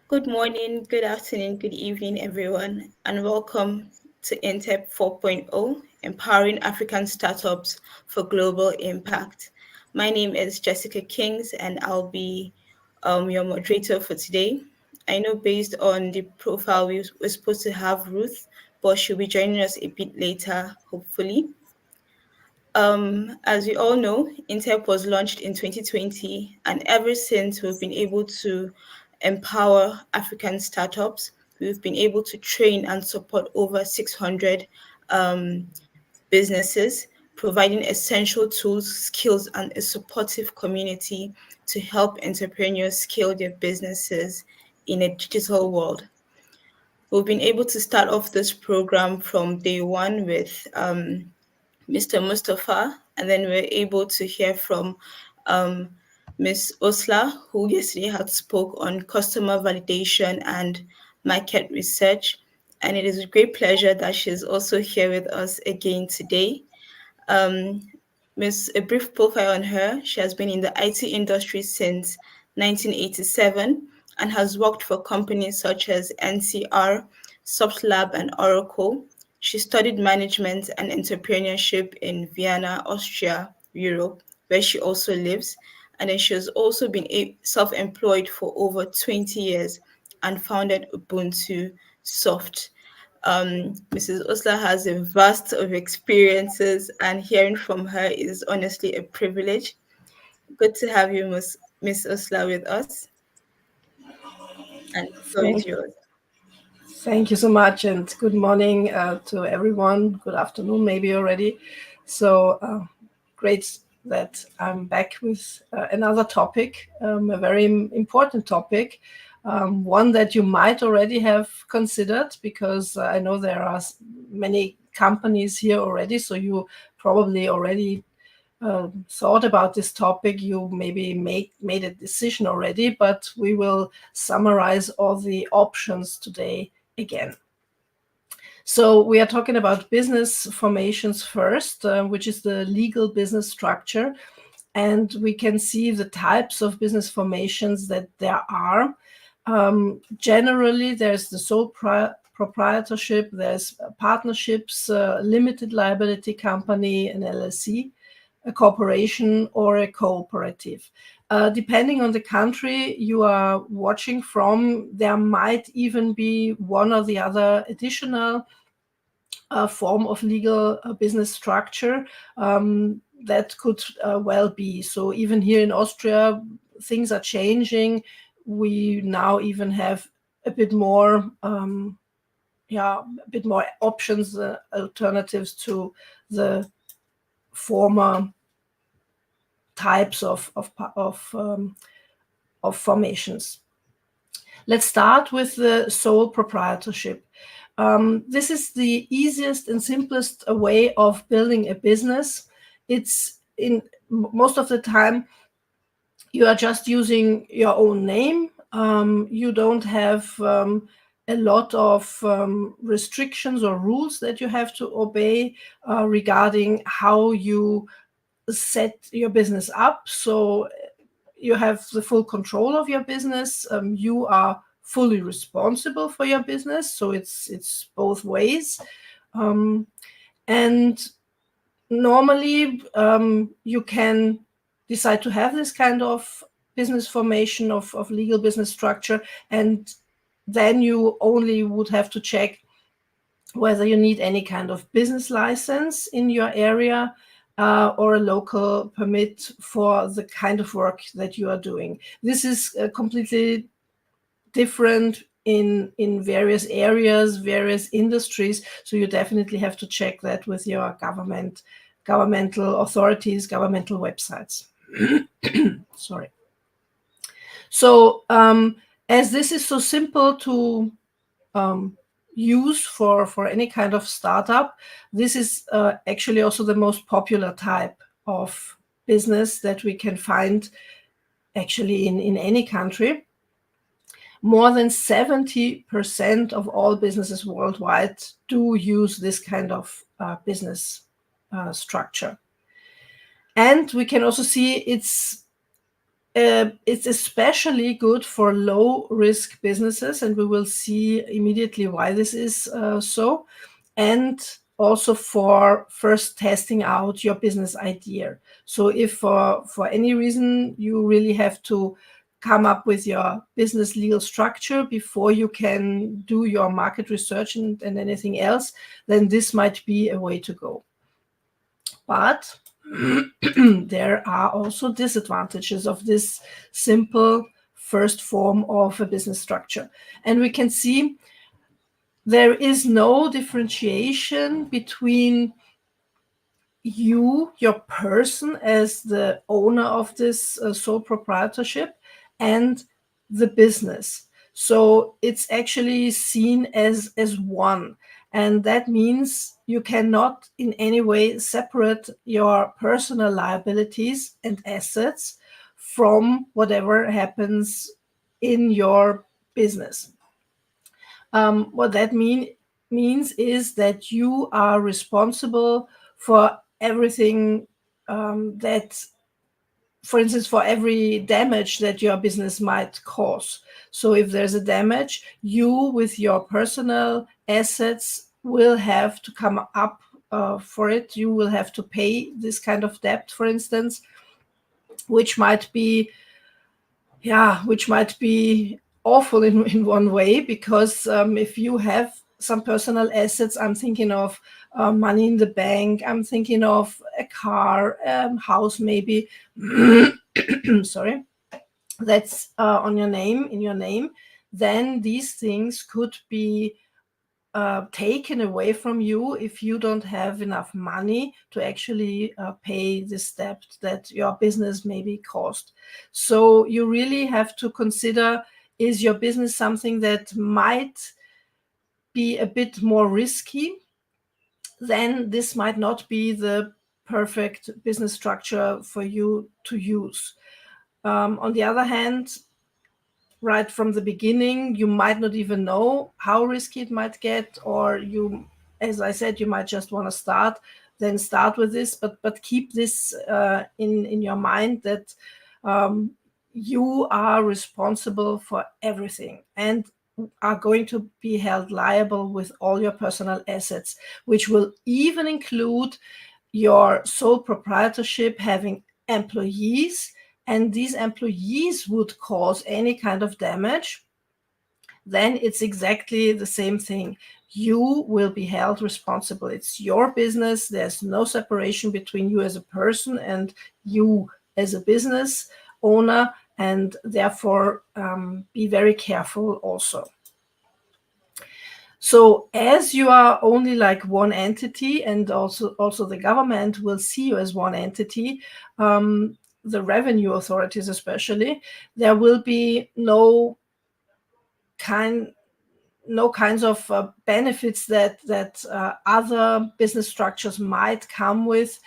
Good morning, good afternoon, good evening, everyone, and welcome to NTEEP 4.0, Empowering African Startups for Global Impact. My name is Jessica Kings, and I'll be your moderator for today. I know based on the profile, we're supposed to have Ruth, but she'll be joining us a bit later, hopefully. As we all know, NTEEP was launched in 2020, and ever since we've been able to empower African startups. We've been able to train and support over 600 businesses, providing essential tools, skills, and a supportive community to help entrepreneurs scale their businesses in a digital world. We've been able to start off this program from day one with Mr. Mustafa, and then we're able to hear from Ms. Ursula, who yesterday had spoke on customer validation and market research. And it is a great pleasure that she's also here with us again today. Um, a brief profile on her. She has been in the IT industry since 1987 and has worked for companies such as NCR, Softlab and Oracle. She studied management and entrepreneurship in Vienna, Austria, Europe, where she also lives. And then she has also been self-employed for over 20 years and founded Ubuntu Soft. Mrs. Osler has a vast of experiences, and hearing from her is honestly a privilege. Good to have you, Miss Osler, with us. And the floor is Thank, yours. thank you so much, and good morning to everyone. Good afternoon, maybe already. Great that I'm back with another topic, a very important topic, one that you might already have considered, because I know there are many companies here already, so you probably already thought about this topic. You maybe made a decision already, but we will summarize all the options today again. So we are talking about business formations first, which is the legal business structure. And we can see the types of business formations that there are. Generally, there's the sole proprietorship, there's partnerships, limited liability company, an LLC, a corporation, or a cooperative. Depending on the country you are watching from, there might even be one or the other additional form of legal business structure that could well be. So even here in Austria, things are changing. We now even have a bit more options, alternatives to the former types of formations. Let's start with the sole proprietorship. This is the easiest and simplest way of building a business. It's in most of the time you are just using your own name. You don't have a lot of restrictions or rules that you have to obey regarding how you set your business up. So you have the full control of your business. You are fully responsible for your business. So it's both ways. And normally you can decide to have this kind of business formation of legal business structure. And then you only would have to check whether you need any kind of business license in your area or a local permit for the kind of work that you are doing. This is completely different in various areas, various industries. So you definitely have to check that with your governmental authorities, governmental websites. Sorry. So as this is so simple to use for any kind of startup, this is actually also the most popular type of business that we can find actually in any country. More than 70% of all businesses worldwide do use this kind of business structure. And we can also see it's It's especially good for low-risk businesses, and we will see immediately why this is so, and also for first testing out your business idea. So if for any reason you really have to come up with your business legal structure before you can do your market research and anything else, then this might be a way to go. But there are also disadvantages of this simple first form of a business structure. And we can see there is no differentiation between you, your person as the owner of this sole proprietorship, and the business. So it's actually seen as one. And that means you cannot in any way separate your personal liabilities and assets from whatever happens in your business. What that means is that you are responsible for everything that, for instance, for every damage that your business might cause. So if there's a damage, you with your personal assets will have to come up for it. You will have to pay this kind of debt, for instance, which might be awful in one way, because if you have some personal assets, I'm thinking of money in the bank, I'm thinking of a car, house maybe, sorry, that's in your name, then these things could be taken away from you if you don't have enough money to actually pay this debt that your business maybe caused. So you really have to consider, is your business something that might be a bit more risky? Then this might not be the perfect business structure for you to use. On the other hand, right from the beginning, you might not even know how risky it might get, or you, as I said, you might just want to start with this, but keep this in your mind that you are responsible for everything and are going to be held liable with all your personal assets, which will even include your sole proprietorship having employees, and these employees would cause any kind of damage, then it's exactly the same thing. You will be held responsible. It's your business. There's no separation between you as a person and you as a business owner, and therefore be very careful also. So as you are only like one entity, and also the government will see you as one entity, the revenue authorities especially, there will be no kinds of benefits that other business structures might come with.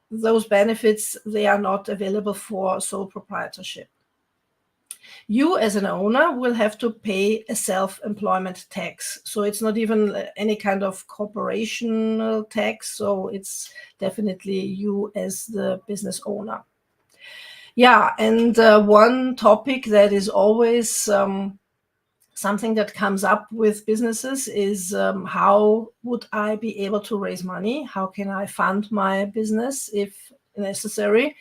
Those benefits, they are not available for sole proprietorship. You as an owner will have to pay a self-employment tax. So it's not even any kind of corporational tax. So it's definitely you as the business owner. Yeah, and one topic that is always something that comes up with businesses is how would I be able to raise money? How can I fund my business if necessary?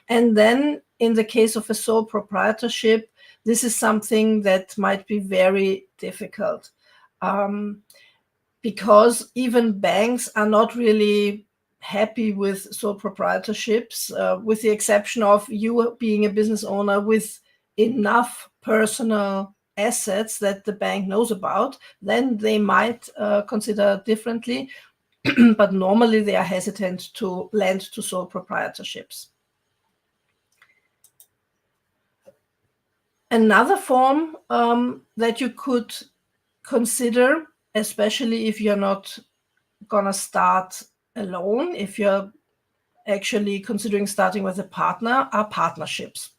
And then in the case of a sole proprietorship, this is something that might be very difficult because even banks are not really happy with sole proprietorships, with the exception of you being a business owner with enough personal assets that the bank knows about. Then they might consider differently, but normally they are hesitant to lend to sole proprietorships. Another form that you could consider, especially if you're not gonna start alone, if you're actually considering starting with a partner, are partnerships.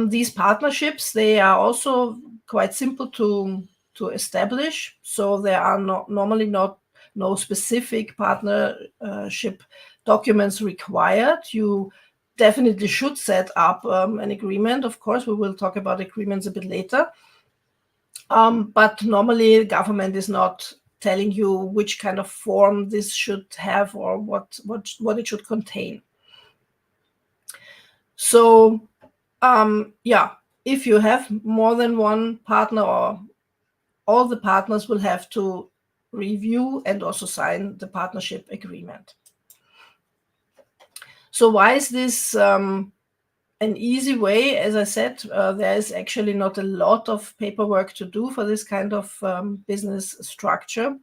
These partnerships, they are also quite simple to establish. So there are normally no specific partnership documents required. You definitely should set up an agreement. Of course, we will talk about agreements a bit later. But normally, government is not telling you which kind of form this should have or what it should contain. So, if you have more than one partner, or all the partners will have to review and also sign the partnership agreement. So why is this an easy way? As I said, there is actually not a lot of paperwork to do for this kind of business structure.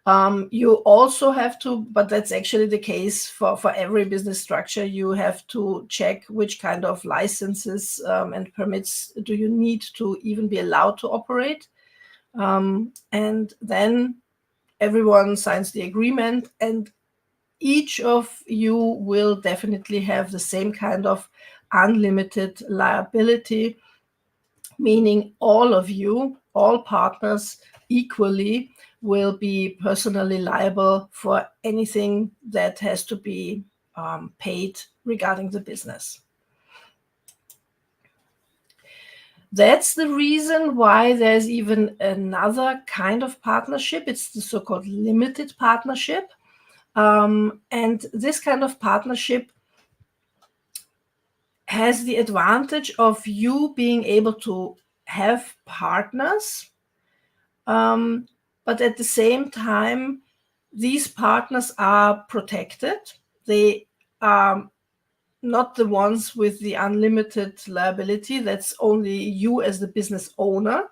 You also have to, but that's actually the case for every business structure, you have to check which kind of licenses and permits do you need to even be allowed to operate. And then everyone signs the agreement, and each of you will definitely have the same kind of unlimited liability, meaning all of you, all partners equally, will be personally liable for anything that has to be paid regarding the business. That's the reason why there's even another kind of partnership. It's the so-called limited partnership. And this kind of partnership has the advantage of you being able to have partners, but at the same time, these partners are protected. They are not the ones with the unlimited liability. That's only you as the business owner.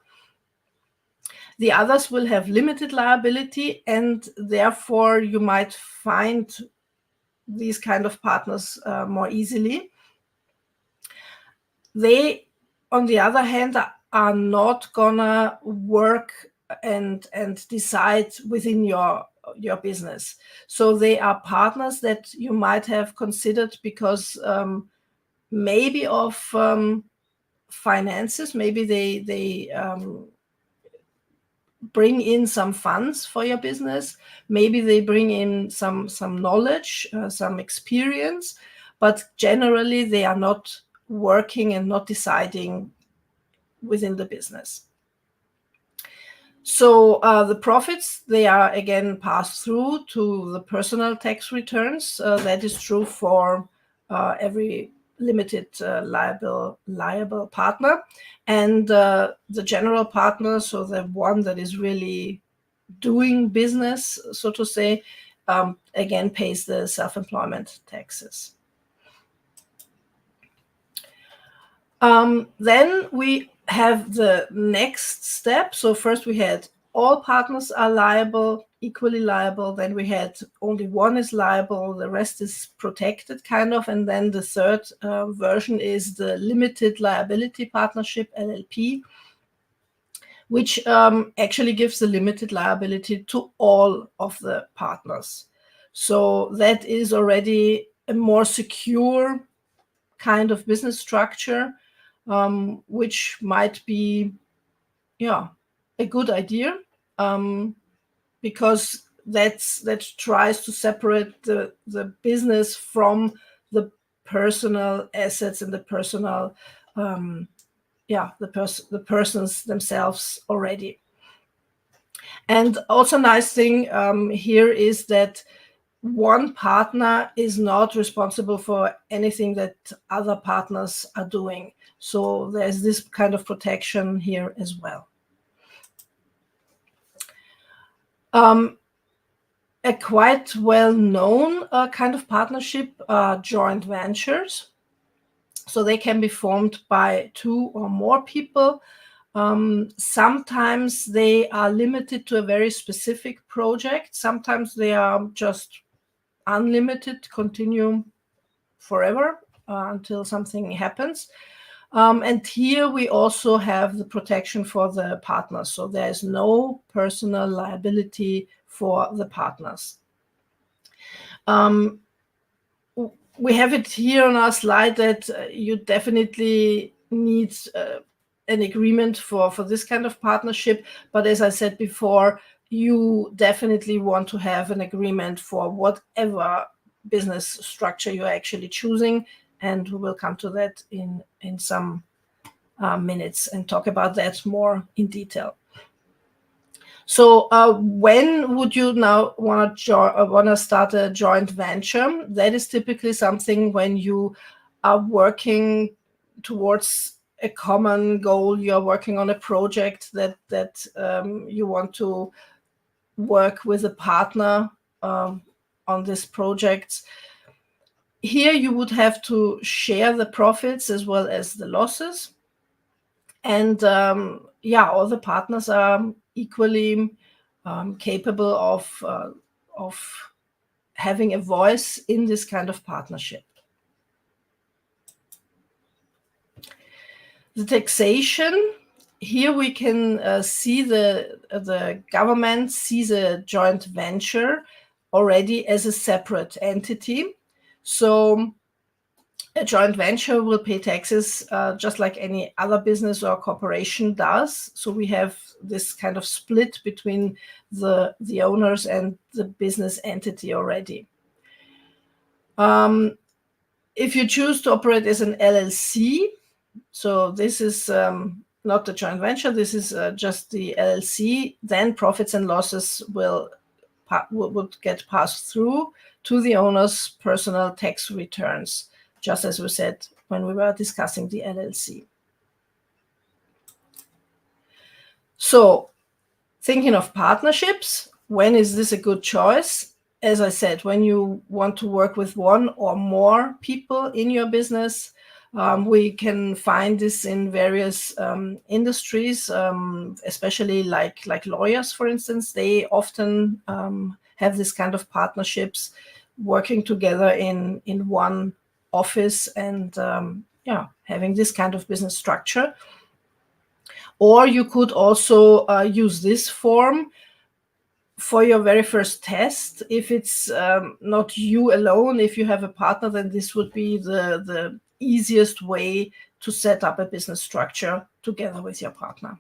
The others will have limited liability, and therefore you might find these kind of partners more easily. They, on the other hand, are not gonna work and decide within your business. So they are partners that you might have considered because maybe of finances, maybe they bring in some funds for your business, maybe they bring in some knowledge, some experience, but generally they are not working and not deciding within the business. So the profits, they are again passed through to the personal tax returns. That is true for every limited liable partner, and the general partner, so the one that is really doing business, so to say, again pays the self-employment taxes. Then we have the next step. So first we had all partners are liable, equally liable. Then we had only one is liable, the rest is protected, kind of. And then the third version is the limited liability partnership, LLP, which actually gives the limited liability to all of the partners. So that is already a more secure kind of business structure, which might be, a good idea, because that tries to separate the business from the personal assets and the personal, the persons themselves already. And also nice thing here is that one partner is not responsible for anything that other partners are doing. So there's this kind of protection here as well. A quite well-known kind of partnership are joint ventures. So they can be formed by two or more people. Sometimes they are limited to a very specific project. Sometimes they are just unlimited, continue forever until something happens. And here we also have the protection for the partners. So there is no personal liability for the partners. We have it here on our slide that you definitely need an agreement for this kind of partnership. But as I said before, you definitely want to have an agreement for whatever business structure you're actually choosing. And we will come to that in some minutes and talk about that more in detail. So when would you now want to start a joint venture? That is typically something when you are working towards a common goal. You're working on a project that you want to work with a partner on this project. Here you would have to share the profits as well as the losses. And all the partners are equally capable of having a voice in this kind of partnership. The taxation, here we can see the government sees a joint venture already as a separate entity. So a joint venture will pay taxes just like any other business or corporation does. So we have this kind of split between the owners and the business entity already. If you choose to operate as an LLC, so this is not the joint venture, this is just the LLC, then profits and losses would get passed through to the owner's personal tax returns, just as we said when we were discussing the LLC. So thinking of partnerships, when is this a good choice? As I said, when you want to work with one or more people in your business, we can find this in various industries, especially like lawyers, for instance. They often have this kind of partnerships, working together in one office and having this kind of business structure. Or you could also use this form for your very first test. If it's not you alone, if you have a partner, then this would be the easiest way to set up a business structure together with your partner.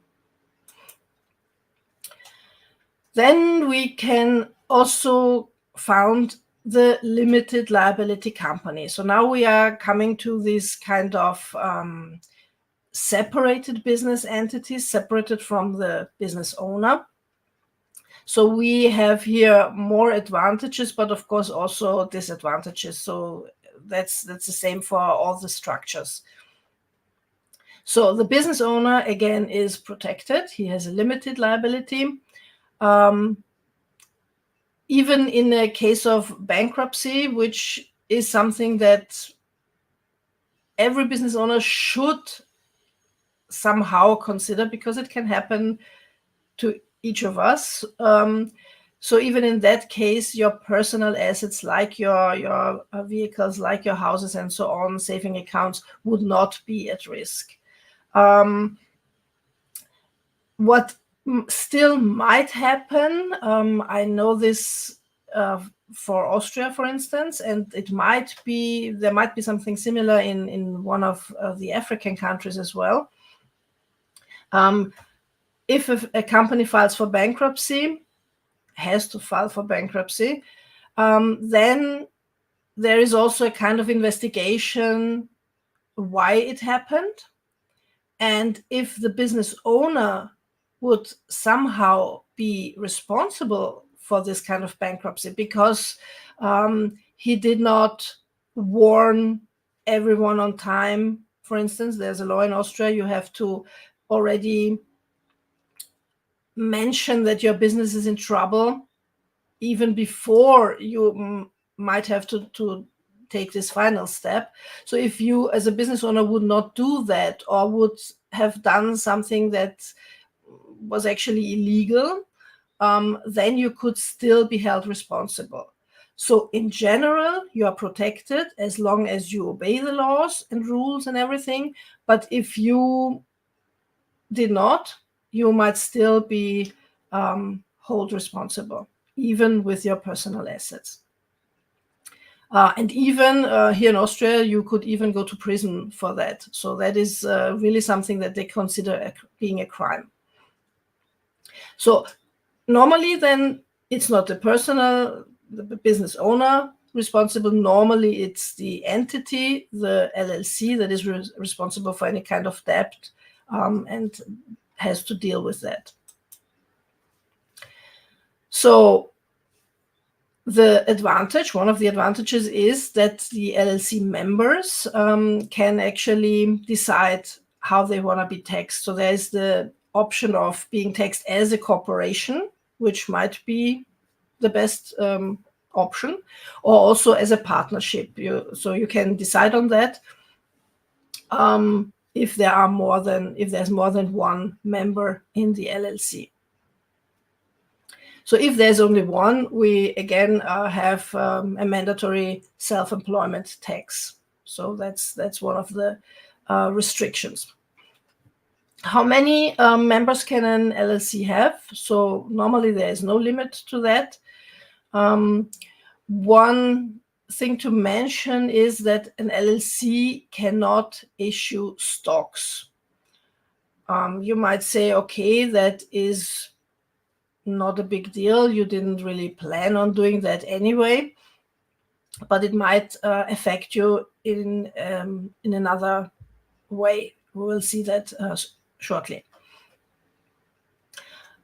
Then we can also found the limited liability company. So now we are coming to this kind of separated business entities, separated from the business owner. So we have here more advantages, but of course also disadvantages. So that's the same for all the structures. So the business owner, again, is protected. He has a limited liability. Even in a case of bankruptcy, which is something that every business owner should somehow consider, because it can happen to each of us. So even in that case, your personal assets, like your vehicles, like your houses and so on, saving accounts, would not be at risk. What still might happen, I know this for Austria, for instance, and there might be something similar in one of the African countries as well. If a company files for bankruptcy, has to file for bankruptcy, then there is also a kind of investigation why it happened. And if the business owner would somehow be responsible for this kind of bankruptcy because he did not warn everyone on time, for instance, there's a law in Austria, you have to already mention that your business is in trouble even before you might have to take this final step. So if you as a business owner would not do that, or would have done something that was actually illegal, then you could still be held responsible. So in general, you are protected as long as you obey the laws and rules and everything. But if you did not, you might still be held responsible, even with your personal assets. And even here in Austria, you could even go to prison for that. So that is really something that they consider being a crime. So normally then it's not the business owner responsible. Normally, it's the entity, the LLC, that is responsible for any kind of debt and has to deal with that. So the advantage, one of the advantages, is that the LLC members can actually decide how they want to be taxed. So there is the option of being taxed as a corporation, which might be the best option, or also as a partnership. So you can decide on that if there's more than one member in the LLC. So if there's only one, we again have a mandatory self-employment tax. So that's one of the restrictions. How many members can an LLC have? So normally there is no limit to that. One thing to mention is that an LLC cannot issue stocks. You might say, okay, that is not a big deal. You didn't really plan on doing that anyway, but it might affect you in another way. We will see that shortly.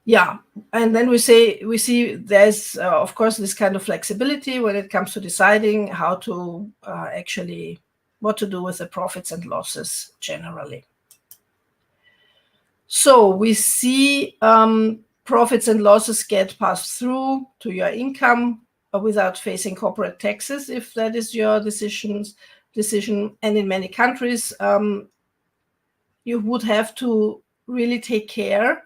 Yeah, and then we see there's of course this kind of flexibility when it comes to deciding how to actually what to do with the profits and losses generally. So we see profits and losses get passed through to your income without facing corporate taxes, if that is your decision. And in many countries, you would have to really take care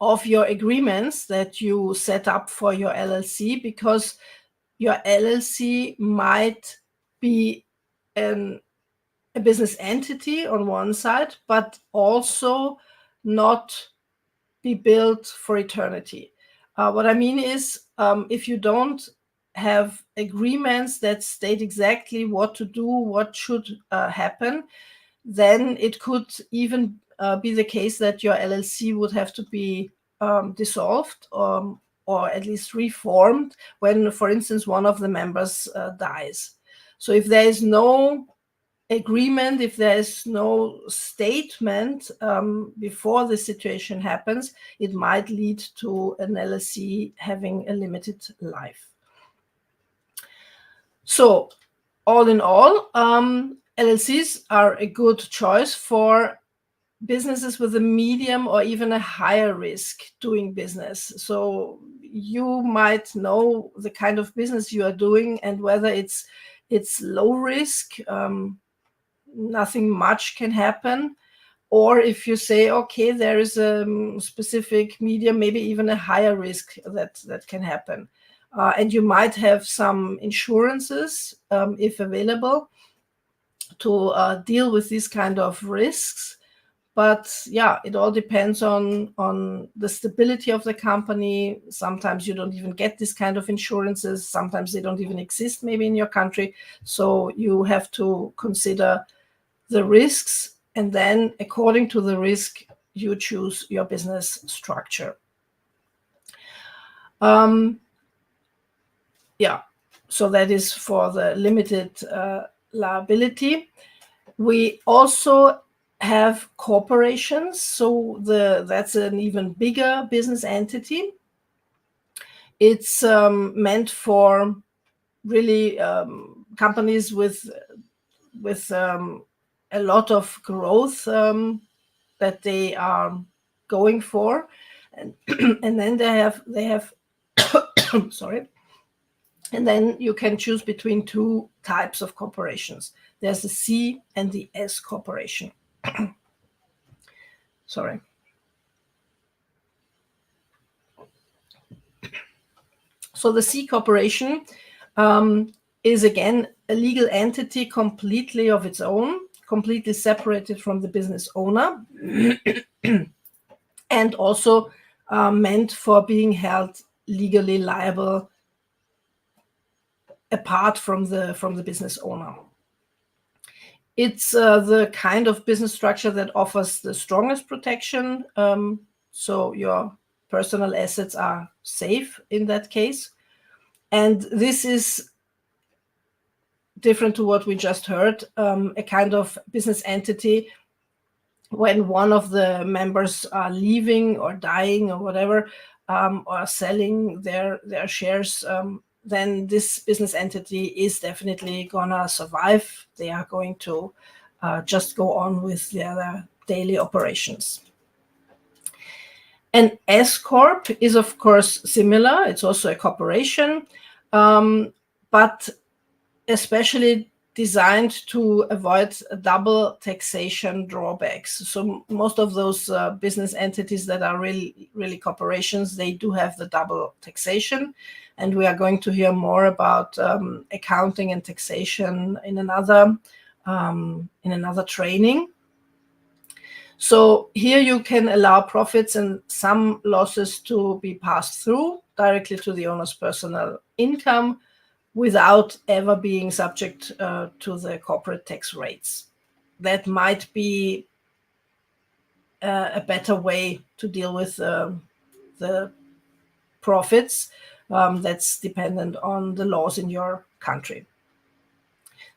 of your agreements that you set up for your LLC, because your LLC might be a business entity on one side, but also not be built for eternity. What I mean is, if you don't have agreements that state exactly what to do, what should happen, then it could even be the case that your LLC would have to be dissolved or at least reformed when, for instance, one of the members dies. So if there is no agreement, if there is no statement before the situation happens, it might lead to an LLC having a limited life. So all in all, LLCs are a good choice for businesses with a medium or even a higher risk doing business. So you might know the kind of business you are doing and whether it's low risk, nothing much can happen, or if you say, okay, there is a specific medium, maybe even a higher risk that can happen. And you might have some insurances, if available, to deal with these kind of risks. But yeah, it all depends on the stability of the company. Sometimes you don't even get this kind of insurances. Sometimes they don't even exist maybe in your country. So you have to consider the risks, and then according to the risk, you choose your business structure. Yeah, so that is for the limited liability. We also have corporations, so that's an even bigger business entity. It's meant for really companies with a lot of growth that they are going for, and and then they have sorry. And then you can choose between two types of corporations. There's the C and the S corporation. Sorry. So the C corporation is again a legal entity completely of its own, completely separated from the business owner, and also meant for being held legally liable apart from the business owner. It's the kind of business structure that offers the strongest protection. So your personal assets are safe in that case. And this is different to what we just heard, a kind of business entity. When one of the members are leaving or dying or whatever, or selling their shares, then this business entity is definitely gonna survive. They are going to just go on with their daily operations. An S Corp is, of course, similar. It's also a corporation, but especially designed to avoid double taxation drawbacks. So most of those business entities that are really corporations, they do have the double taxation. And we are going to hear more about accounting and taxation in another training. So here you can allow profits and some losses to be passed through directly to the owner's personal income without ever being subject to the corporate tax rates. That might be a better way to deal with the profits. That's dependent on the laws in your country.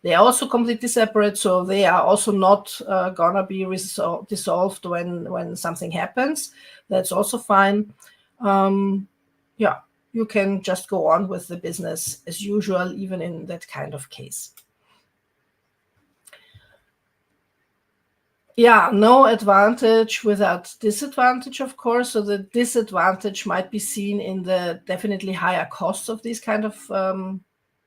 They are also completely separate, so they are also not gonna be dissolved when something happens. That's also fine. Yeah, you can just go on with the business as usual, even in that kind of case. Yeah, no advantage without disadvantage, of course. So the disadvantage might be seen in the definitely higher costs of these kind of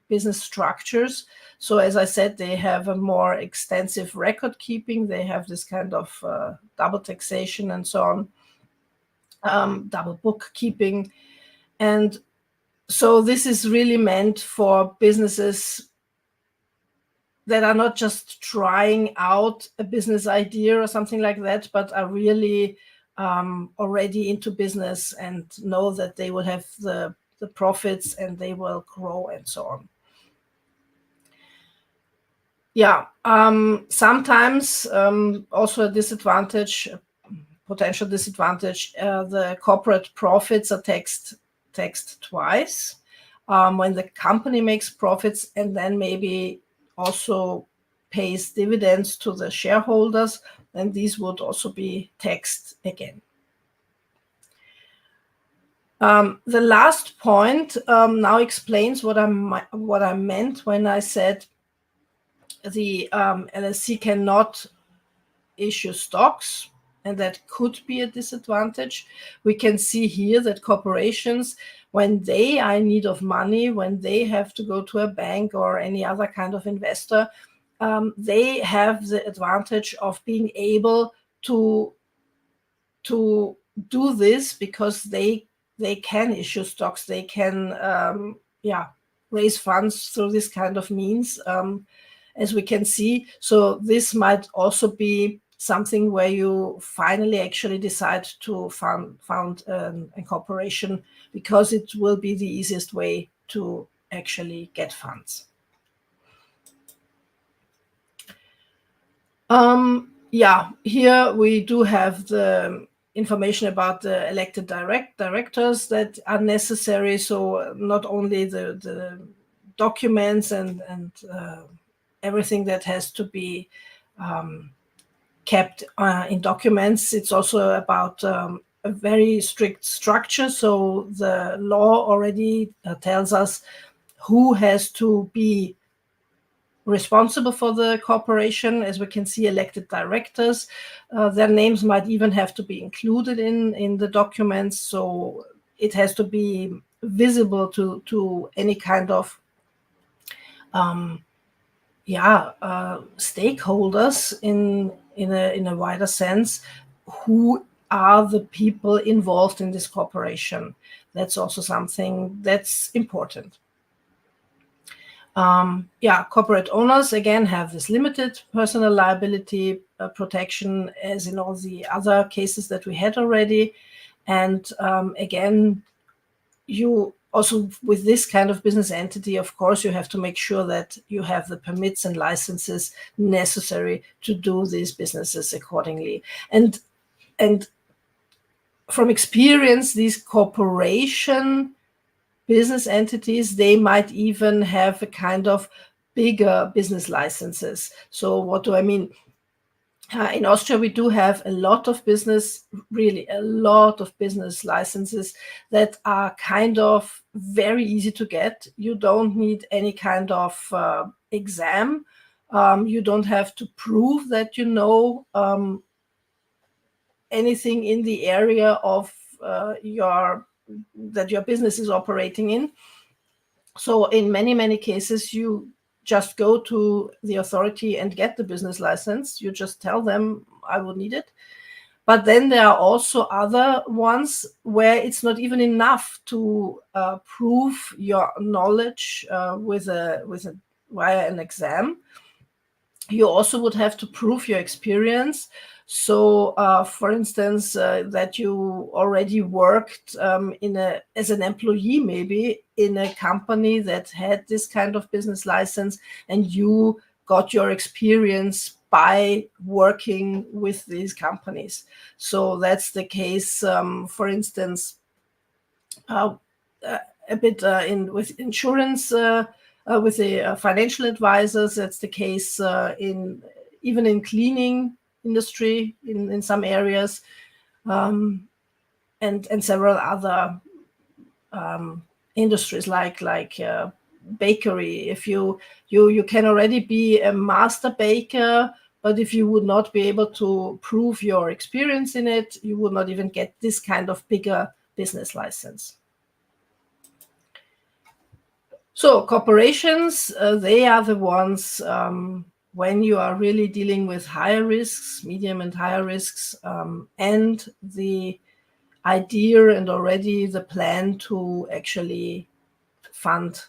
business structures. So as I said, they have a more extensive record keeping. They have this kind of double taxation and so on, double bookkeeping. And so this is really meant for businesses that are not just trying out a business idea or something like that, but are really already into business and know that they will have the profits and they will grow and so on. Yeah, sometimes also a disadvantage, potential disadvantage, the corporate profits are taxed twice. When the company makes profits and then maybe also pays dividends to the shareholders, then these would also be taxed again. The last point now explains what I meant when I said the LLC cannot issue stocks, and that could be a disadvantage. We can see here that corporations, when they are in need of money, when they have to go to a bank or any other kind of investor, they have the advantage of being able to do this because they can issue stocks, they can raise funds through this kind of means, as we can see. So this might also be something where you finally actually decide to found a corporation, because it will be the easiest way to actually get funds. Here we do have the information about the elected directors that are necessary. So not only the documents and everything that has to be kept in documents, it's also about a very strict structure. So the law already tells us who has to be responsible for the corporation. As we can see, elected directors, their names might even have to be included in the documents. So it has to be visible to any kind of stakeholders in a wider sense, who are the people involved in this corporation. That's also something that's important. Corporate owners, again, have this limited personal liability protection, as in all the other cases that we had already. And again, you also, with this kind of business entity, of course, you have to make sure that you have the permits and licenses necessary to do these businesses accordingly. And from experience, these corporation business entities, they might even have a kind of bigger business licenses. So what do I mean? In Austria, we do have a lot of business, really a lot of business licenses that are kind of very easy to get. You don't need any kind of exam. You don't have to prove that you know anything in the area of that your business is operating in. So in many cases, you just go to the authority and get the business license. You just tell them, I would need it. But then there are also other ones where it's not even enough to prove your knowledge via an exam. You also would have to prove your experience. So, for instance, that you already worked as an employee, maybe in a company that had this kind of business license, and you got your experience by working with these companies. So that's the case, for instance, a bit with insurance. With the financial advisors, that's the case even in cleaning industry in some areas, and several other industries like bakery. If you can already be a master baker, but if you would not be able to prove your experience in it, you would not even get this kind of bigger business license. So corporations, they are the ones when you are really dealing with higher risks, medium and higher risks, and the idea and already the plan to actually fund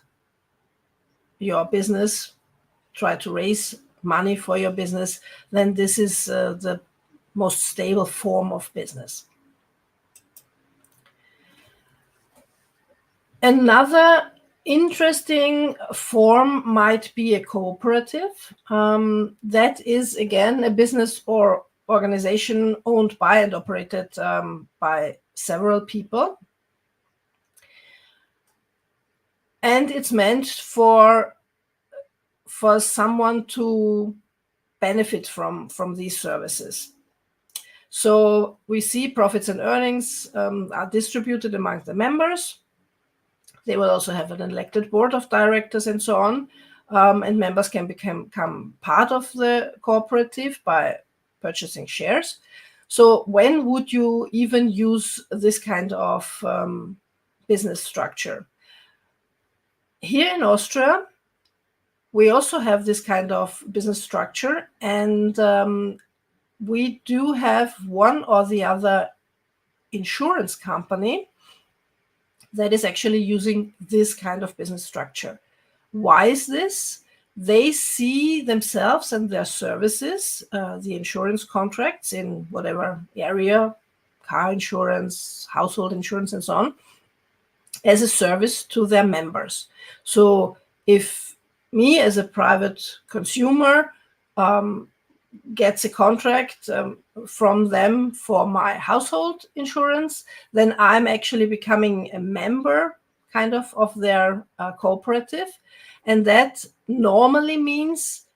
your business, try to raise money for your business, then this is the most stable form of business. Another interesting form might be a cooperative. That is, again, a business or organization owned by and operated by several people. And it's meant for someone to benefit from these services. So we see profits and earnings are distributed among the members. They will also have an elected board of directors and so on. And members can become part of the cooperative by purchasing shares. So when would you even use this kind of business structure? Here in Austria, we also have this kind of business structure, and we do have one or the other insurance company that is actually using this kind of business structure. Why is this? They see themselves and their services, the insurance contracts in whatever area, car insurance, household insurance, and so on, as a service to their members. So if me as a private consumer gets a contract from them for my household insurance, then I'm actually becoming a member kind of their cooperative. And that normally means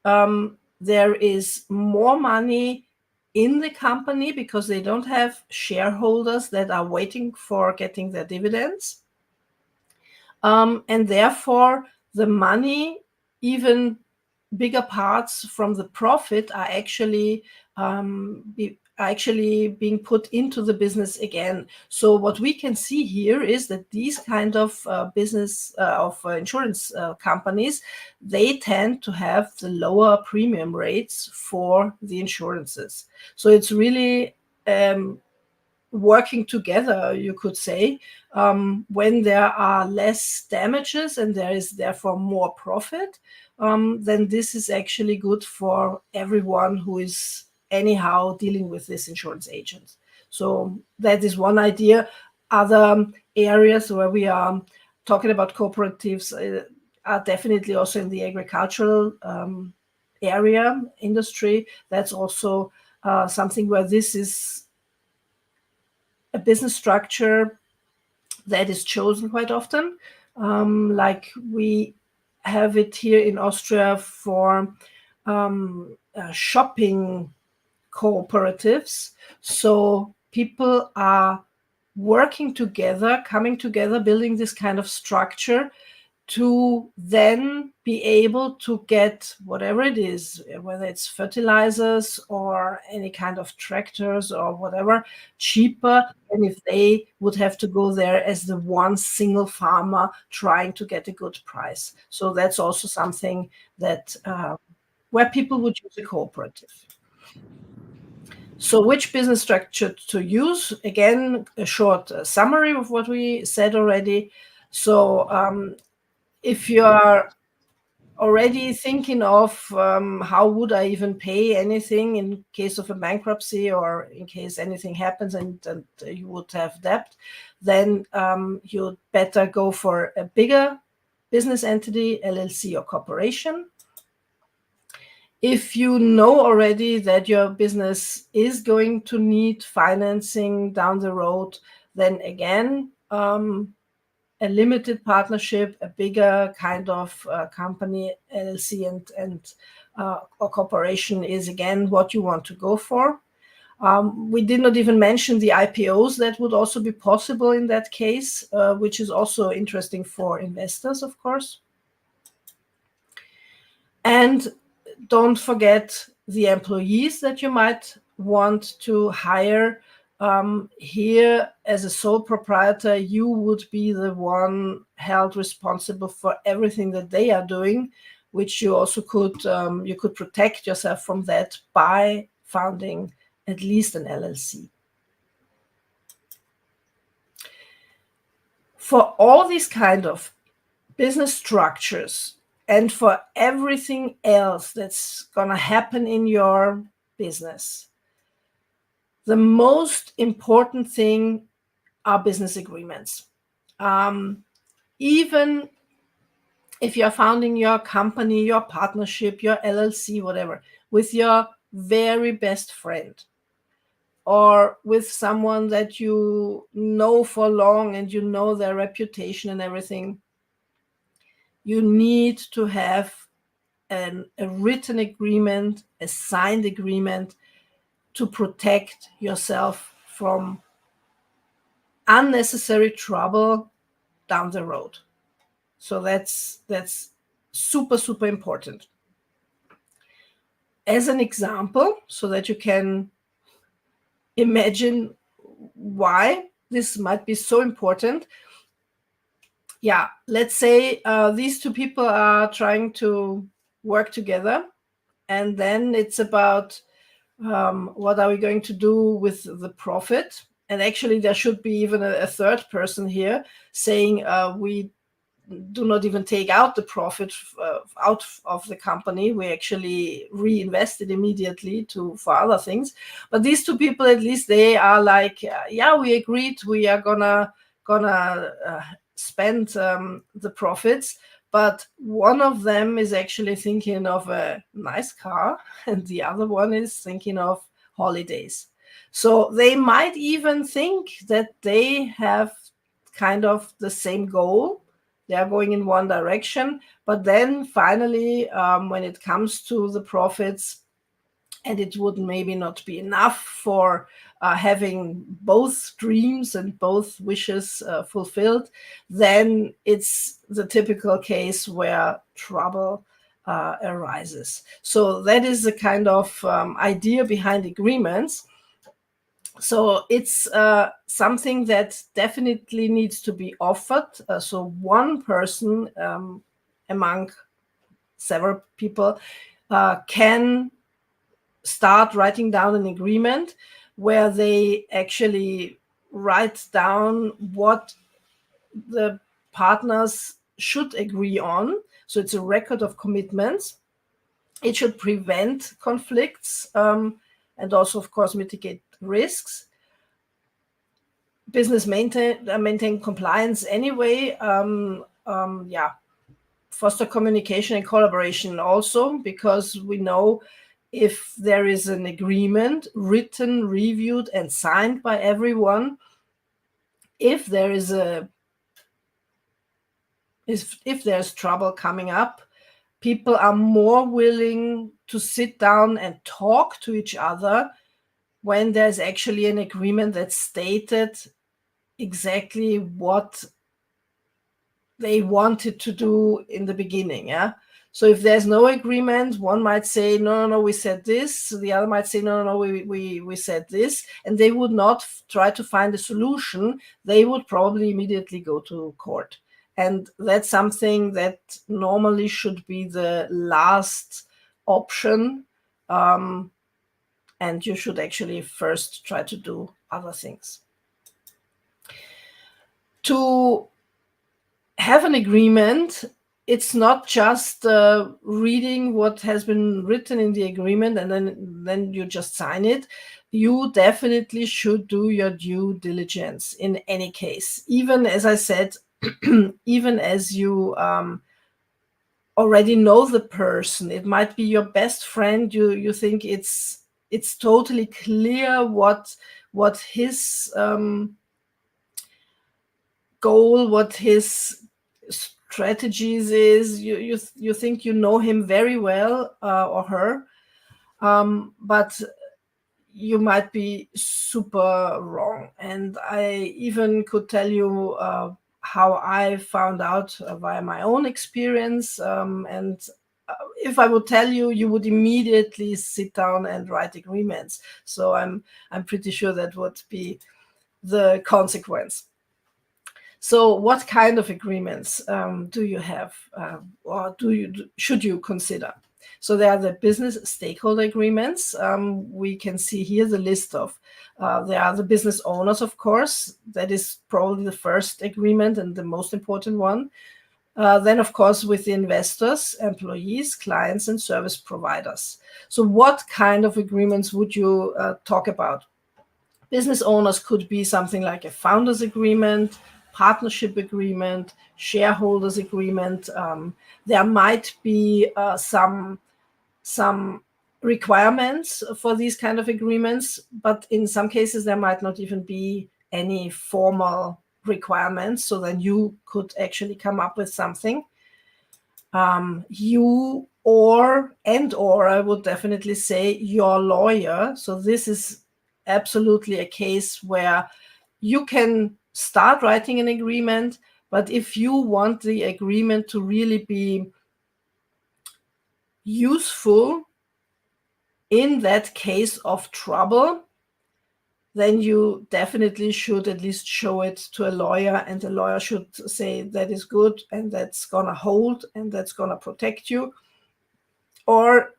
there is more money in the company because they don't have shareholders that are waiting for getting their dividends. And therefore, the money, even bigger parts from the profit, are actually being put into the business again. So what we can see here is that these kind of business of insurance companies, they tend to have the lower premium rates for the insurances. So it's really working together, you could say, when there are less damages and there is therefore more profit, then this is actually good for everyone who is anyhow dealing with this insurance agent. So that is one idea. Other areas where we are talking about cooperatives are definitely also in the agricultural area, industry. That's also something where this is a business structure that is chosen quite often. Like we have it here in Austria for shopping cooperatives. So people are working together, coming together, building this kind of structure to then be able to get whatever it is, whether it's fertilizers or any kind of tractors or whatever, cheaper than if they would have to go there as the one single farmer trying to get a good price. So that's also something that where people would use a cooperative. So which business structure to use? Again, a short summary of what we said already. So if you are already thinking of how would I even pay anything in case of a bankruptcy or in case anything happens and you would have debt, then you'd better go for a bigger business entity, LLC or corporation. If you know already that your business is going to need financing down the road, then again, a limited partnership, a bigger kind of company, LLC and or corporation is again what you want to go for. We did not even mention the IPOs that would also be possible in that case, which is also interesting for investors, of course. And don't forget the employees that you might want to hire. Here, as a sole proprietor, you would be the one held responsible for everything that they are doing, which you also could you could protect yourself from that by founding at least an LLC. For all these kind of business structures and for everything else that's going to happen in your business, the most important thing are business agreements. Even if you're founding your company, your partnership, your LLC, whatever, with your very best friend or with someone that you know for long and you know their reputation and everything, you need to have a written agreement, a signed agreement to protect yourself from unnecessary trouble down the road. So that's super, super important. As an example, so that you can imagine why this might be so important. Yeah, let's say these two people are trying to work together, and then it's about what are we going to do with the profit? And actually, there should be even a third person here saying we do not even take out the profit out of the company. We actually reinvest it immediately for other things. But these two people, at least, they are like, yeah, we agreed we are gonna spend the profits. But one of them is actually thinking of a nice car, and the other one is thinking of holidays. So they might even think that they have kind of the same goal. They are going in one direction, but then finally, when it comes to the profits, and it would maybe not be enough for having both dreams and both wishes fulfilled, then it's the typical case where trouble arises. So that is the kind of idea behind agreements. So it's something that definitely needs to be offered. So one person among several people can start writing down an agreement where they actually write down what the partners should agree on. So it's a record of commitments. It should prevent conflicts and also, of course, mitigate risks. Business maintain compliance anyway. Foster communication and collaboration also, because we know if there is an agreement written, reviewed, and signed by everyone, if there is a if there's trouble coming up, people are more willing to sit down and talk to each other when there's actually an agreement that stated exactly what they wanted to do in the beginning. Yeah. So if there's no agreement, one might say, no, we said this. The other might say, no, we said this. And they would not try to find a solution. They would probably immediately go to court. And that's something that normally should be the last option. And you should actually first try to do other things. To have an agreement, it's not just reading what has been written in the agreement and then you just sign it. You definitely should do your due diligence in any case. Even, as I said, even as you already know the person, it might be your best friend. You think it's totally clear what his goal, what his strategies is. You think you know him very well, or her, but you might be super wrong. And I even could tell you how I found out via my own experience. And if I would tell you, you would immediately sit down and write agreements. So I'm pretty sure that would be the consequence. So what kind of agreements do you have, or should you consider? So there are the business stakeholder agreements. We can see here the list of, there are the business owners, of course. That is probably the first agreement and the most important one. Then, of course, with the investors, employees, clients, and service providers. So what kind of agreements would you talk about? Business owners could be something like a founders agreement, partnership agreement, shareholders agreement. There might be some requirements for these kind of agreements, but in some cases there might not even be any formal requirements. So then you could actually come up with something. You or I would definitely say your lawyer. So this is absolutely a case where you can start writing an agreement, but if you want the agreement to really be useful in that case of trouble, then you definitely should at least show it to a lawyer, and the lawyer should say that is good and that's gonna hold and that's gonna protect you. Or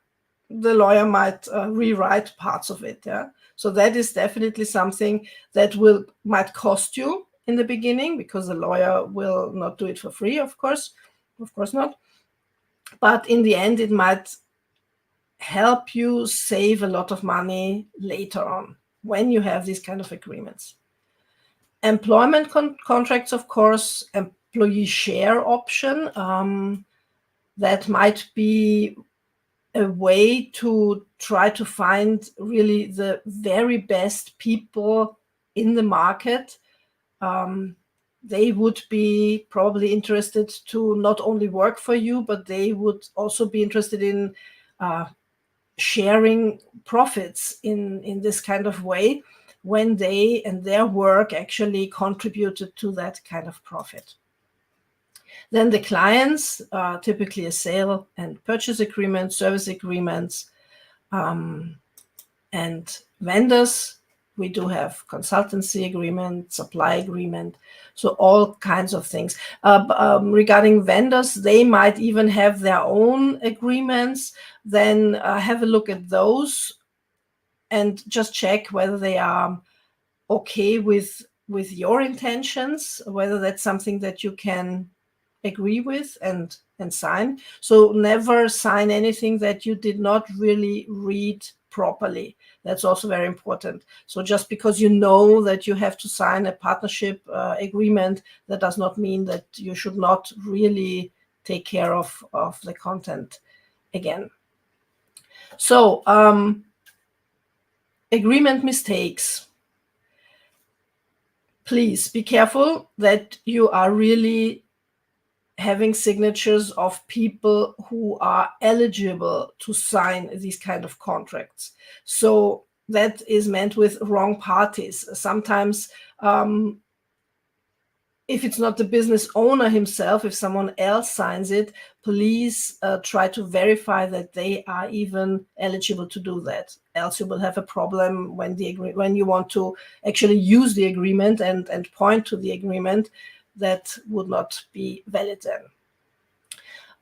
the lawyer might rewrite parts of it. Yeah. So that is definitely something that might cost you in the beginning, because the lawyer will not do it for free, of course not. But in the end, it might help you save a lot of money later on when you have these kind of agreements. Employment contracts, of course, employee share option. That might be a way to try to find really the very best people in the market. They would be probably interested to not only work for you, but they would also be interested in sharing profits in this kind of way, when they and their work actually contributed to that kind of profit. Then the clients, typically a sale and purchase agreement, service agreements, and vendors. We do have consultancy agreement, supply agreement, so all kinds of things. Regarding vendors, they might even have their own agreements. Then have a look at those and just check whether they are okay with your intentions, whether that's something that you can agree with and sign. So never sign anything that you did not really read properly. That's also very important. So just because you know that you have to sign a partnership agreement, that does not mean that you should not really take care of the content again. So agreement mistakes. Please be careful that you are really having signatures of people who are eligible to sign these kind of contracts. So that is meant with wrong parties. Sometimes if it's not the business owner himself, if someone else signs it, please try to verify that they are even eligible to do that. Else you will have a problem when you want to actually use the agreement and point to the agreement. That would not be valid then.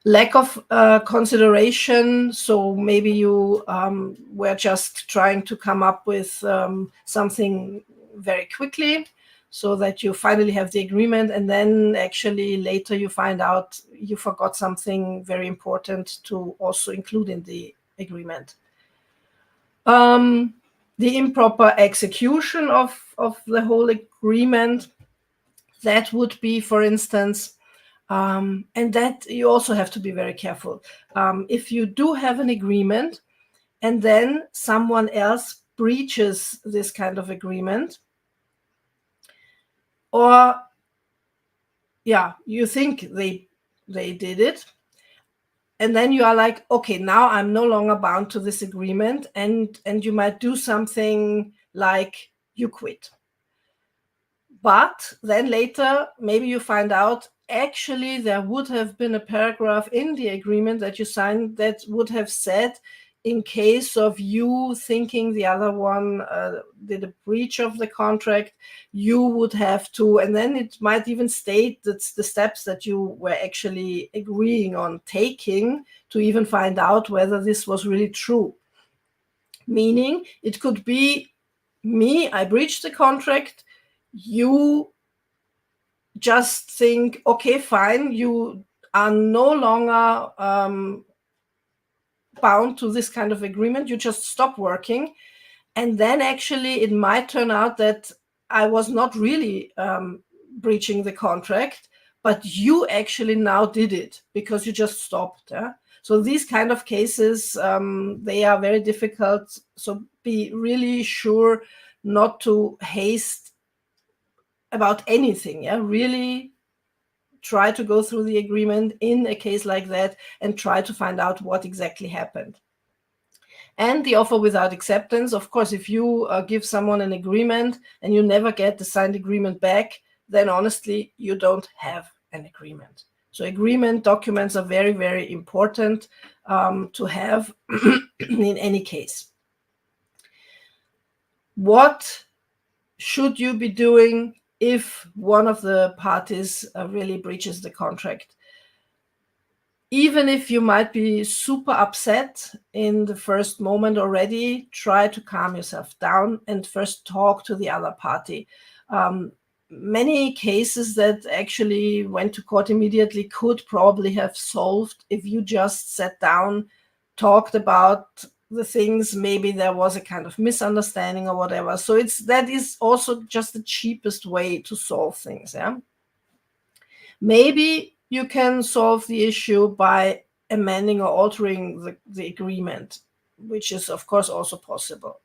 Lack of consideration. So maybe you were just trying to come up with something very quickly, so that you finally have the agreement, and then actually later you find out you forgot something very important to also include in the agreement. The improper execution of the whole agreement, that would be, for instance, and that you also have to be very careful. If you do have an agreement and then someone else breaches this kind of agreement, or you think they did it, and then you are like, okay, now I'm no longer bound to this agreement, and you might do something like you quit. But then later, maybe you find out, actually, there would have been a paragraph in the agreement that you signed that would have said, in case of you thinking the other one did a breach of the contract, you would have to, and then it might even state that the steps that you were actually agreeing on taking to even find out whether this was really true. Meaning, it could be me, I breached the contract, you just think, okay, fine, you are no longer bound to this kind of agreement, you just stop working. And then actually it might turn out that I was not really breaching the contract, but you actually now did it because you just stopped. So these kind of cases, they are very difficult. So be really sure not to haste about anything. Really try to go through the agreement in a case like that and try to find out what exactly happened. And the offer without acceptance. Of course, if you give someone an agreement and you never get the signed agreement back, then honestly, you don't have an agreement. So agreement documents are very, very important to have in any case. What should you be doing if one of the parties really breaches the contract? Even if you might be super upset in the first moment already, try to calm yourself down and first talk to the other party. Many cases that actually went to court immediately could probably have solved if you just sat down, talked about the things. Maybe there was a kind of misunderstanding or whatever. So that is also just the cheapest way to solve things. Maybe you can solve the issue by amending or altering the agreement, which is of course also possible.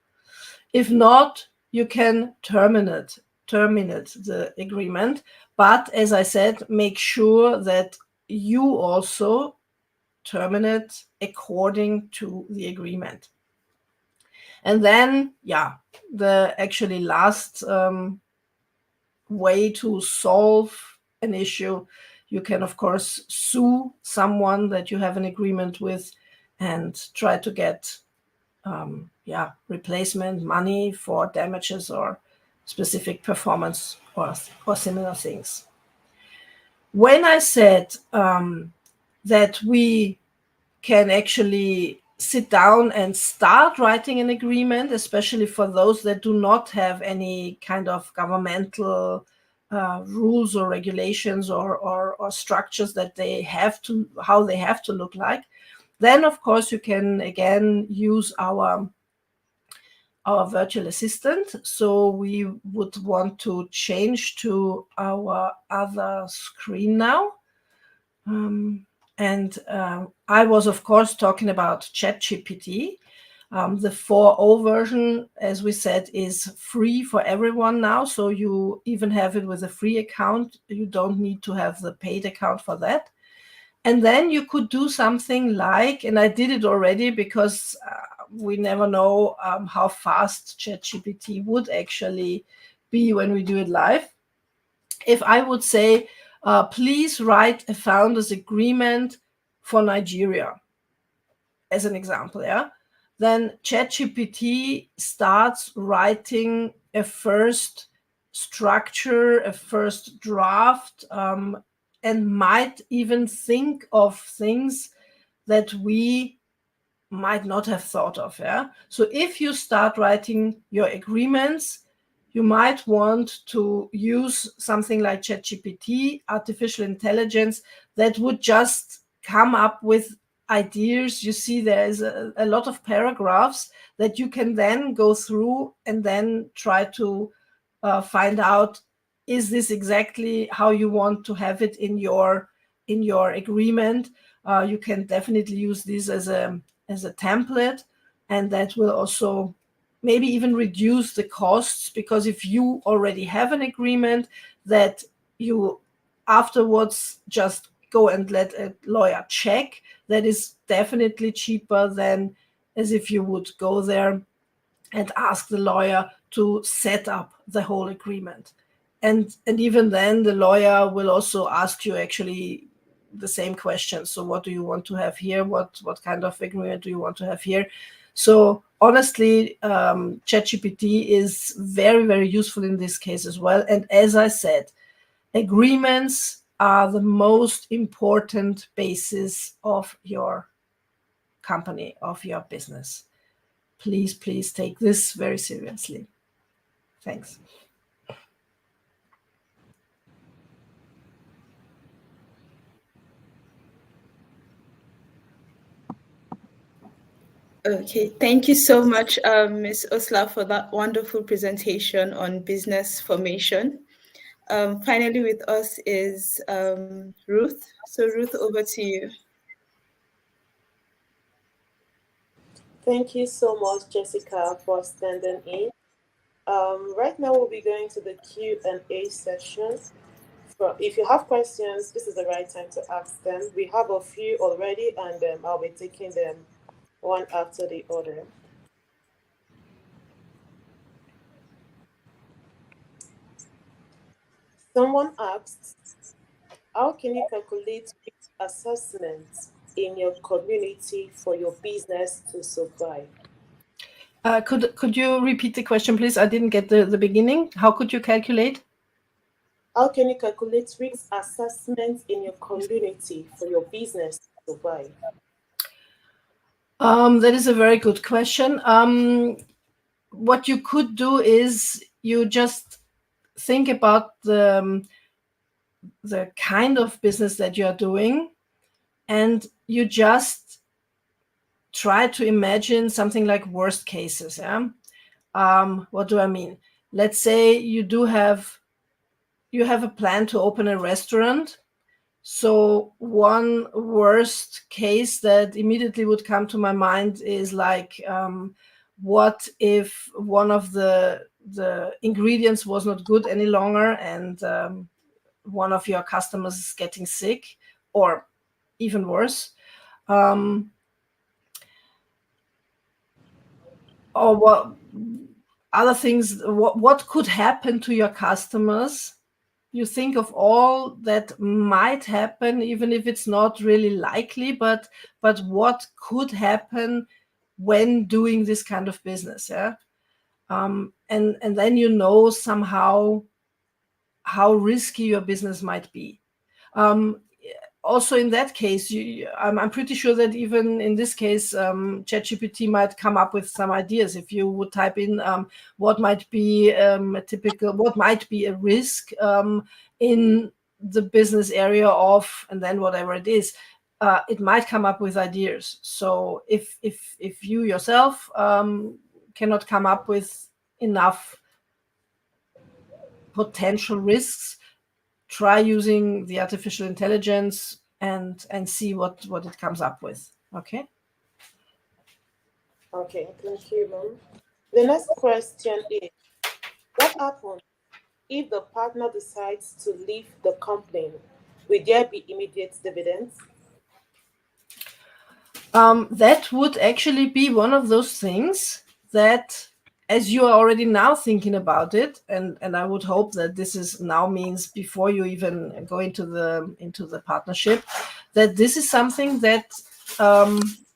If not, you can terminate the agreement. But as I said, make sure that you also terminate according to the agreement. And then, the actually last way to solve an issue, you can of course sue someone that you have an agreement with and try to get replacement money for damages or specific performance or similar things. When I said that we can actually sit down and start writing an agreement, especially for those that do not have any kind of governmental rules or regulations or structures that how they have to look like, then of course you can again use our virtual assistant. So we would want to change to our other screen now. I was, of course, talking about ChatGPT. The 4.0 version, as we said, is free for everyone now. So you even have it with a free account. You don't need to have the paid account for that. And then you could do something like, and I did it already because we never know how fast ChatGPT would actually be when we do it live. If I would say, please write a founders agreement for Nigeria, as an example, yeah, then ChatGPT starts writing a first structure, a first draft, and might even think of things that we might not have thought of. Yeah. So if you start writing your agreements, you might want to use something like ChatGPT, artificial intelligence, that would just come up with ideas. You see, there is a lot of paragraphs that you can then go through and then try to find out, is this exactly how you want to have it in your agreement? You can definitely use this as a template, and that will also maybe even reduce the costs, because if you already have an agreement that you afterwards just go and let a lawyer check, that is definitely cheaper than as if you would go there and ask the lawyer to set up the whole agreement. And even then the lawyer will also ask you actually the same questions. So what do you want to have here? What kind of agreement do you want to have here? So honestly, ChatGPT is very, very useful in this case as well. And as I said, agreements are the most important basis of your company, of your business. Please, please take this very seriously. Thanks. Okay, thank you so much, Ms. Ursula, for that wonderful presentation on business formation. Finally with us is Ruth. So Ruth, over to you. Thank you so much, Jessica, for standing in. Right now, we'll be going to the Q&A session. If you have questions, this is the right time to ask them. We have a few already, and I'll be taking them one after the other. Someone asks, how can you calculate risk assessment in your community for your business to survive? Could you repeat the question, please? I didn't get the beginning. How could you calculate? How can you calculate risk assessment in your community for your business to survive? That is a very good question. What you could do is you just think about the kind of business that you are doing, and you just try to imagine something like worst cases. Yeah. What do I mean? Let's say you have a plan to open a restaurant. So one worst case that immediately would come to my mind is like, what if one of the ingredients was not good any longer, and one of your customers is getting sick, or even worse, or what other things? What could happen to your customers? You think of all that might happen, even if it's not really likely, but what could happen when doing this kind of business. Yeah. And then you know somehow how risky your business might be. Also in that case, I'm pretty sure that even in this case, ChatGPT might come up with some ideas. If you would type in what might be what might be a risk in the business area of, and then whatever it is, it might come up with ideas. So if you yourself cannot come up with enough potential risks, try using the artificial intelligence and see what it comes up with. Okay. Okay, thank you, ma'am. The next question is, what happens if the partner decides to leave the company? Will there be immediate dividends? That would actually be one of those things that, as you are already now thinking about it, and I would hope that this is now means before you even go into the partnership, that this is something that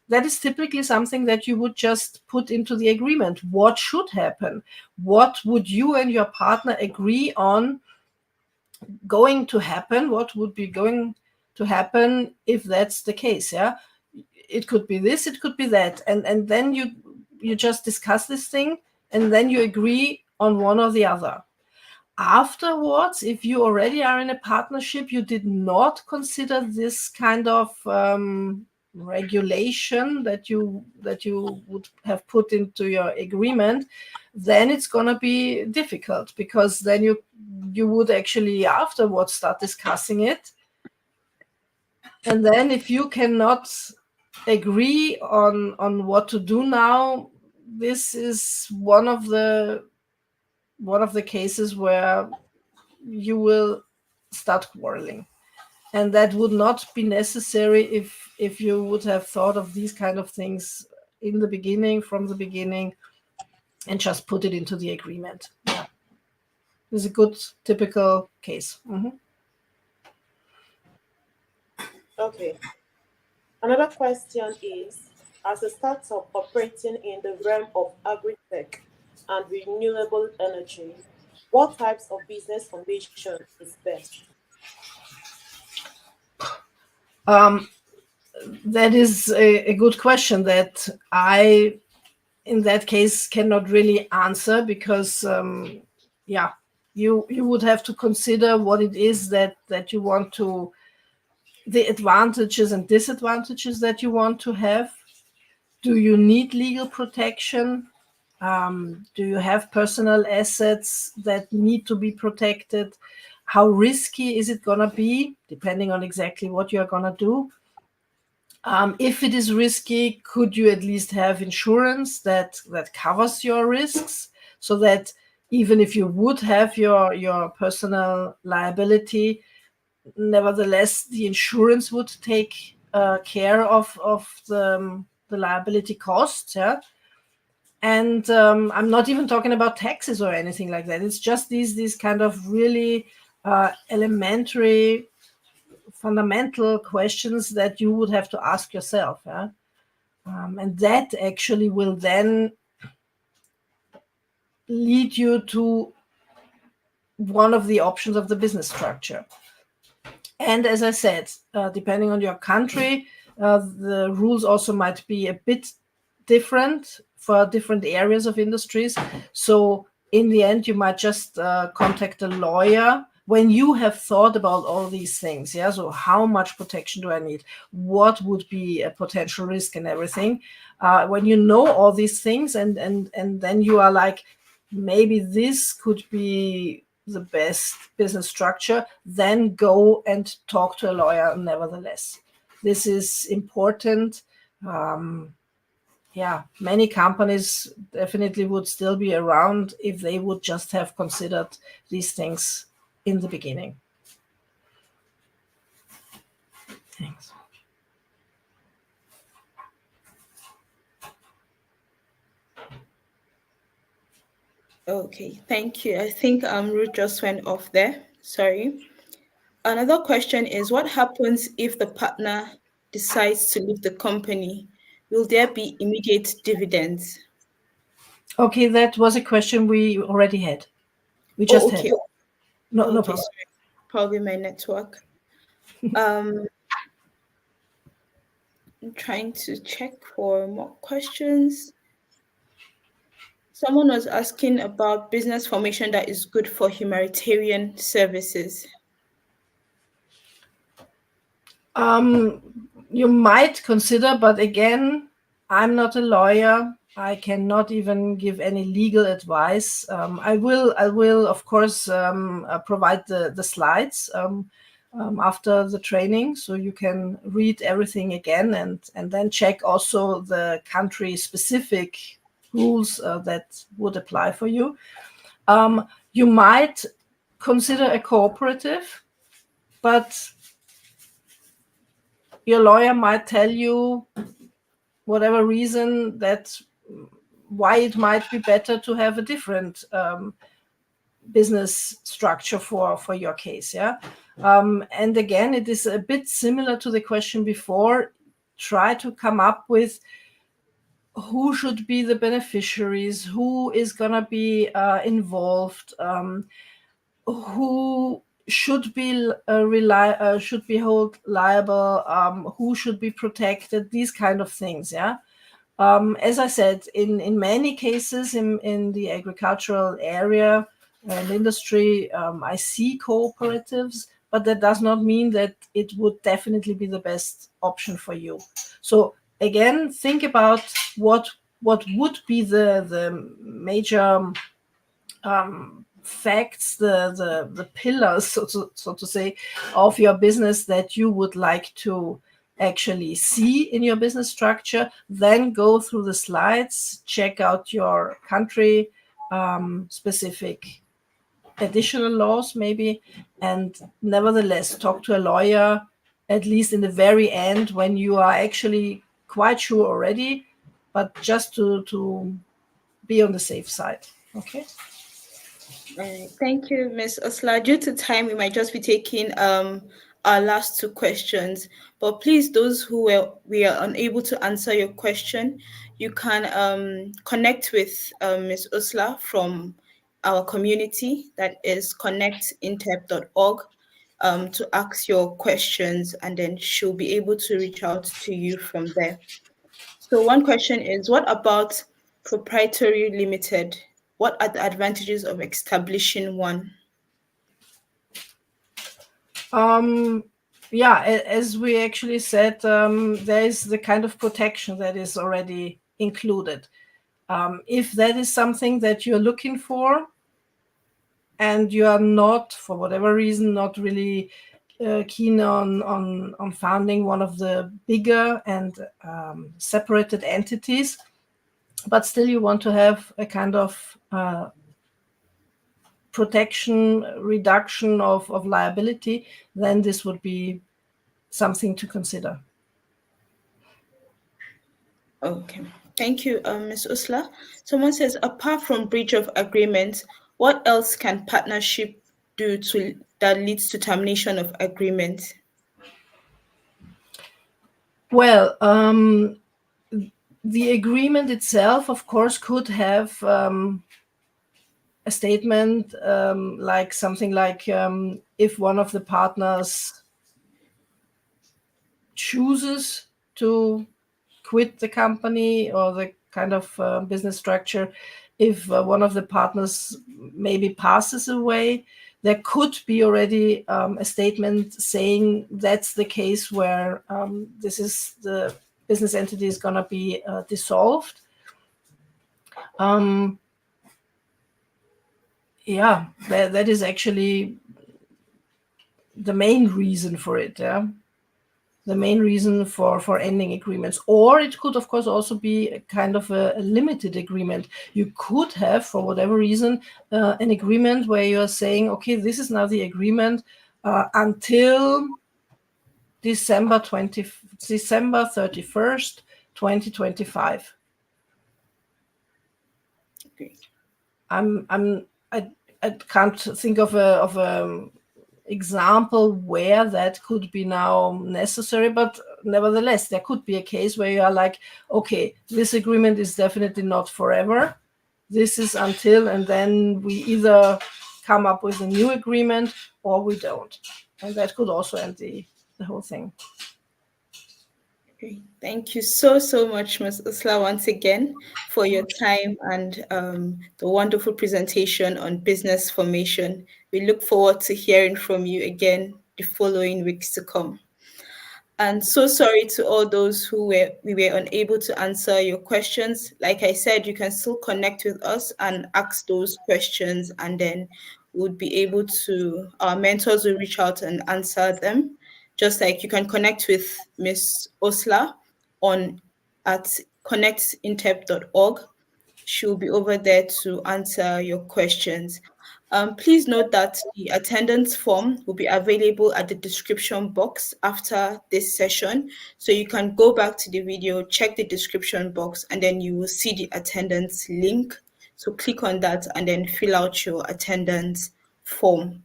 that is typically something that you would just put into the agreement. What should happen? What would you and your partner agree on going to happen? What would be going to happen if that's the case? Yeah, it could be this, it could be that, and then you just discuss this thing, and then you agree on one or the other. Afterwards, if you already are in a partnership, you did not consider this kind of regulation that you would have put into your agreement, then it's going to be difficult, because then you would actually afterwards start discussing it, and then if you cannot agree on what to do now, this is one of the cases where you will start quarreling, and that would not be necessary if you would have thought of these kind of things in the beginning, from the beginning, and just put it into the agreement. Yeah, this is a good typical case. Okay. Another question is, as a startup operating in the realm of agri-tech and renewable energy, what types of business formation is best? That is a good question that I, in that case, cannot really answer, because you would have to consider what it is that you want to, the advantages and disadvantages that you want to have. Do you need legal protection? Do you have personal assets that need to be protected? How risky is it going to be, depending on exactly what you're going to do? If it is risky, could you at least have insurance that covers your risks, so that even if you would have your personal liability, nevertheless the insurance would take care of the liability costs? Yeah. And I'm not even talking about taxes or anything like that. It's just these kind of really elementary, fundamental questions that you would have to ask yourself. Yeah? And that actually will then lead you to one of the options of the business structure. And as I said, depending on your country, the rules also might be a bit different for different areas of industries. So in the end, you might just contact a lawyer when you have thought about all these things. Yeah. So how much protection do I need? What would be a potential risk and everything? When you know all these things, and then you are like, maybe this could be the best business structure, then go and talk to a lawyer nevertheless. This is important. Many companies definitely would still be around if they would just have considered these things in the beginning. Thanks. Okay, thank you. I think Ruth just went off there. Sorry. Another question is, what happens if the partner decides to leave the company? Will there be immediate dividends? Okay, that was a question we already had. We just okay. had. No Okay, problem. sorry. Probably my network. I'm trying to check for more questions. Someone was asking about business formation that is good for humanitarian services. You might consider, but again, I'm not a lawyer. I cannot even give any legal advice. I will, of course, provide the slides after the training, so you can read everything again, and then check also the country-specific rules that would apply for you. You might consider a cooperative, but your lawyer might tell you whatever reason that why it might be better to have a different business structure for your case. Yeah. And again, it is a bit similar to the question before. Try to come up with who should be the beneficiaries, who is going to be involved, who should be should be held liable, who should be protected, these kind of things. Yeah. As I said, in many cases in the agricultural area and industry, I see cooperatives, but that does not mean that it would definitely be the best option for you. So again, think about what would be the major facts, the pillars, so to say, of your business that you would like to actually see in your business structure. Then go through the slides, check out your country specific additional laws maybe, and nevertheless talk to a lawyer at least in the very end when you are actually quite sure already, but just to be on the safe side. Okay. All right. Thank you, Ms. Ursula. Due to time, we might just be taking our last two questions. But please, those who we are unable to answer your question, you can connect with Ms. Ursula from our community, that is connectintep.org, to ask your questions, and then she'll be able to reach out to you from there. So one question is, what about proprietary limited? What are the advantages of establishing one? Yeah, as we actually said, there is the kind of protection that is already included. If that is something that you're looking for and you are not, for whatever reason, not really keen on founding one of the bigger and separated entities, but still you want to have a kind of protection, reduction of liability, then this would be something to consider. Okay, thank you, Ms. Ursula. Someone says, apart from breach of agreement, what else can partnership do that leads to termination of agreement? Well, the agreement itself, of course, could have a statement like something like if one of the partners chooses to quit the company or the kind of business structure, if one of the partners maybe passes away, there could be already a statement saying that's the case where this is the business entity is going to be dissolved. Yeah, that is actually the main reason for it. Yeah, the main reason for ending agreements. Or it could, of course, also be a kind of a limited agreement. You could have, for whatever reason, an agreement where you're saying, okay, this is now the agreement until December 31st, 2025. Okay. I can't think of a example where that could be now necessary, but nevertheless, there could be a case where you are like, okay, this agreement is definitely not forever. This is until, and then we either come up with a new agreement or we don't. And that could also end the whole thing. Okay. Thank you so much, Ms. Ursula, once again for your time and the wonderful presentation on business formation. We look forward to hearing from you again the following weeks to come. And so sorry to all those who we were unable to answer your questions. Like I said, you can still connect with us and ask those questions, and then we'll be able to, our mentors will reach out and answer them. Just like you can connect with Ms. Ursula at connectintep.org. She'll be over there to answer your questions. Please note that the attendance form will be available at the description box after this session. So you can go back to the video, check the description box, and then you will see the attendance link. So click on that and then fill out your attendance form.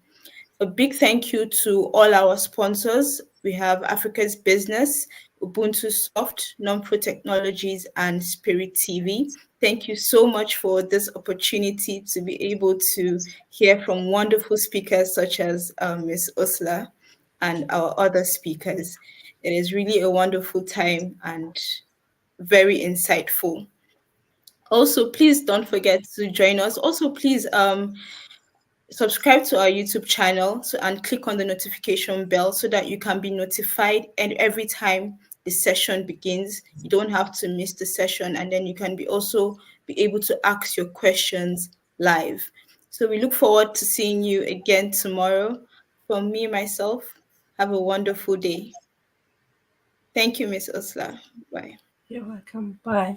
A big thank you to all our sponsors. We have Africa's Business, Ubuntu Soft, Nonpro Technologies, and Spirit TV. Thank you so much for this opportunity to be able to hear from wonderful speakers such as Ms. Ursula and our other speakers. It is really a wonderful time and very insightful. Also, please don't forget to join us. Also, please subscribe to our YouTube channel and click on the notification bell so that you can be notified and every time the session begins. You don't have to miss the session, and then you can also be able to ask your questions live. So we look forward to seeing you again tomorrow. From me, myself, have a wonderful day. Thank you, Miss Ursula. Bye. You're welcome. Bye.